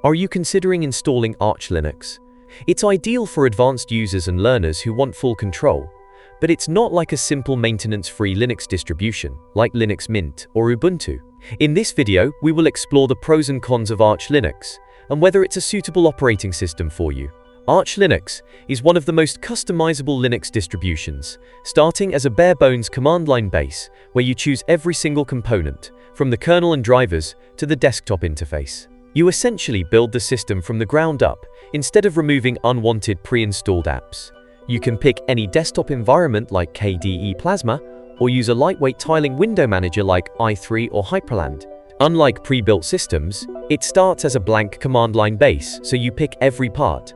Are you considering installing Arch Linux? It's ideal for advanced users and learners who want full control, but it's not like a simple maintenance-free Linux distribution like Linux Mint or Ubuntu. In this video, we will explore the pros and cons of Arch Linux and whether it's a suitable operating system for you. Arch Linux is one of the most customizable Linux distributions, starting as a bare-bones command-line base where you choose every single component, from the kernel and drivers to the desktop interface. You essentially build the system from the ground up, instead of removing unwanted pre-installed apps. You can pick any desktop environment like KDE Plasma, or use a lightweight tiling window manager like i3 or Hyprland. Unlike pre-built systems, it starts as a blank command-line base, so you pick every part.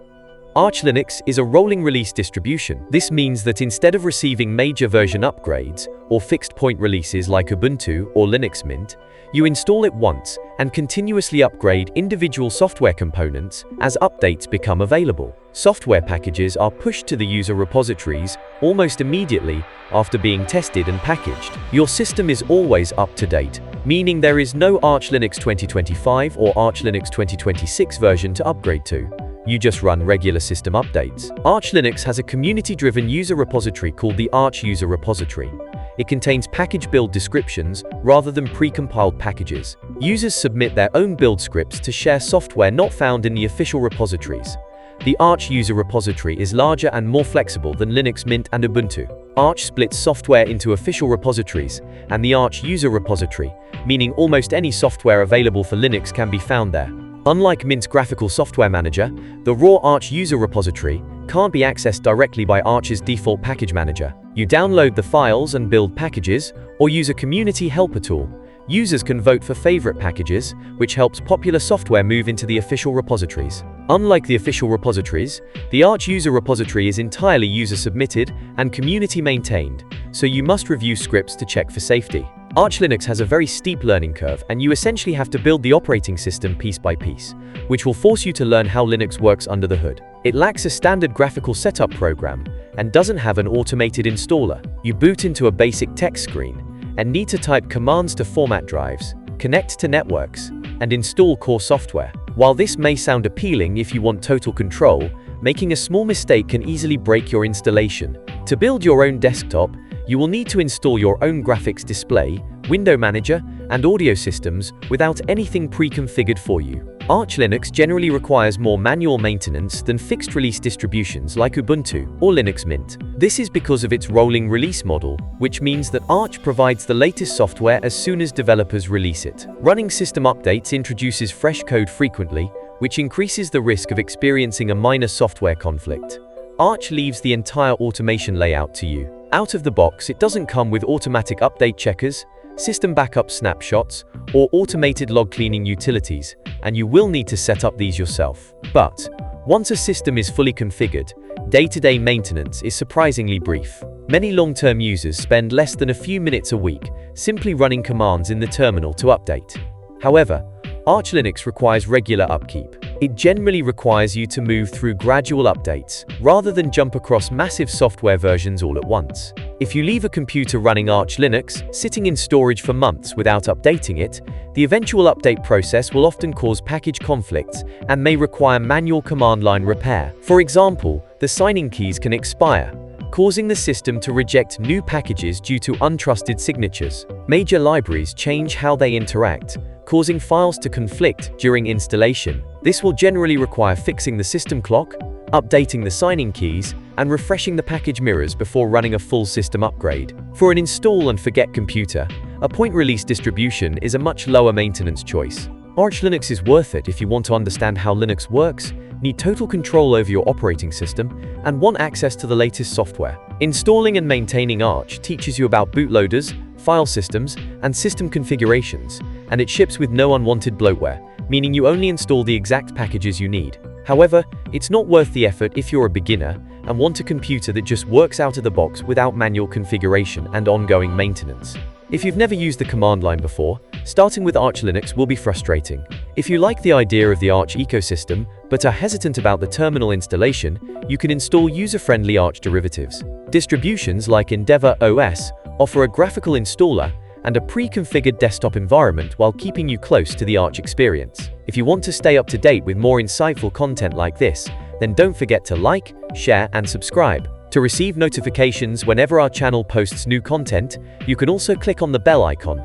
Arch Linux is a rolling release distribution. This means that instead of receiving major version upgrades or fixed-point releases like Ubuntu or Linux Mint, you install it once and continuously upgrade individual software components as updates become available. Software packages are pushed to the user repositories almost immediately after being tested and packaged. Your system is always up to date, meaning there is no Arch Linux 2025 or Arch Linux 2026 version to upgrade to. You just run regular system updates. Arch Linux has a community-driven user repository called the Arch User Repository. It contains package build descriptions rather than pre-compiled packages. Users submit their own build scripts to share software not found in the official repositories. The Arch User Repository is larger and more flexible than Linux Mint and Ubuntu. Arch splits software into official repositories and the Arch User Repository, meaning almost any software available for Linux can be found there. Unlike Mint's graphical software manager, the raw Arch User Repository can't be accessed directly by Arch's default package manager. You download the files and build packages, or use a community helper tool. Users can vote for favorite packages, which helps popular software move into the official repositories. Unlike the official repositories, the Arch User Repository is entirely user-submitted and community-maintained, so you must review scripts to check for safety. Arch Linux has a very steep learning curve, and you essentially have to build the operating system piece by piece, which will force you to learn how Linux works under the hood. It lacks a standard graphical setup program and doesn't have an automated installer. You boot into a basic text screen and need to type commands to format drives, connect to networks, and install core software. While this may sound appealing if you want total control, making a small mistake can easily break your installation. To build your own desktop, you will need to install your own graphics display, window manager, and audio systems without anything pre-configured for you. Arch Linux generally requires more manual maintenance than fixed-release distributions like Ubuntu or Linux Mint. This is because of its rolling release model, which means that Arch provides the latest software as soon as developers release it. Running system updates introduces fresh code frequently, which increases the risk of experiencing a minor software conflict. Arch leaves the entire automation layout to you. Out of the box, it doesn't come with automatic update checkers, system backup snapshots, or automated log cleaning utilities, and you will need to set up these yourself. But once a system is fully configured, day-to-day maintenance is surprisingly brief. Many long-term users spend less than a few minutes a week simply running commands in the terminal to update. However, Arch Linux requires regular upkeep. It generally requires you to move through gradual updates, rather than jump across massive software versions all at once. If you leave a computer running Arch Linux sitting in storage for months without updating it, the eventual update process will often cause package conflicts and may require manual command line repair. For example, the signing keys can expire, causing the system to reject new packages due to untrusted signatures. Major libraries change how they interact, causing files to conflict during installation. This will generally require fixing the system clock, updating the signing keys, and refreshing the package mirrors before running a full system upgrade. For an install-and-forget computer, a point-release distribution is a much lower maintenance choice. Arch Linux is worth it if you want to understand how Linux works, need total control over your operating system, and want access to the latest software. Installing and maintaining Arch teaches you about bootloaders, file systems, and system configurations, and it ships with no unwanted bloatware, meaning you only install the exact packages you need. However, it's not worth the effort if you're a beginner and want a computer that just works out of the box without manual configuration and ongoing maintenance. If you've never used the command line before, starting with Arch Linux will be frustrating. If you like the idea of the Arch ecosystem, but are hesitant about the terminal installation, you can install user-friendly Arch derivatives. Distributions like Endeavour OS offer a graphical installer and a pre-configured desktop environment while keeping you close to the Arch experience. If you want to stay up to date with more insightful content like this, then don't forget to like, share, and subscribe. To receive notifications whenever our channel posts new content, you can also click on the bell icon.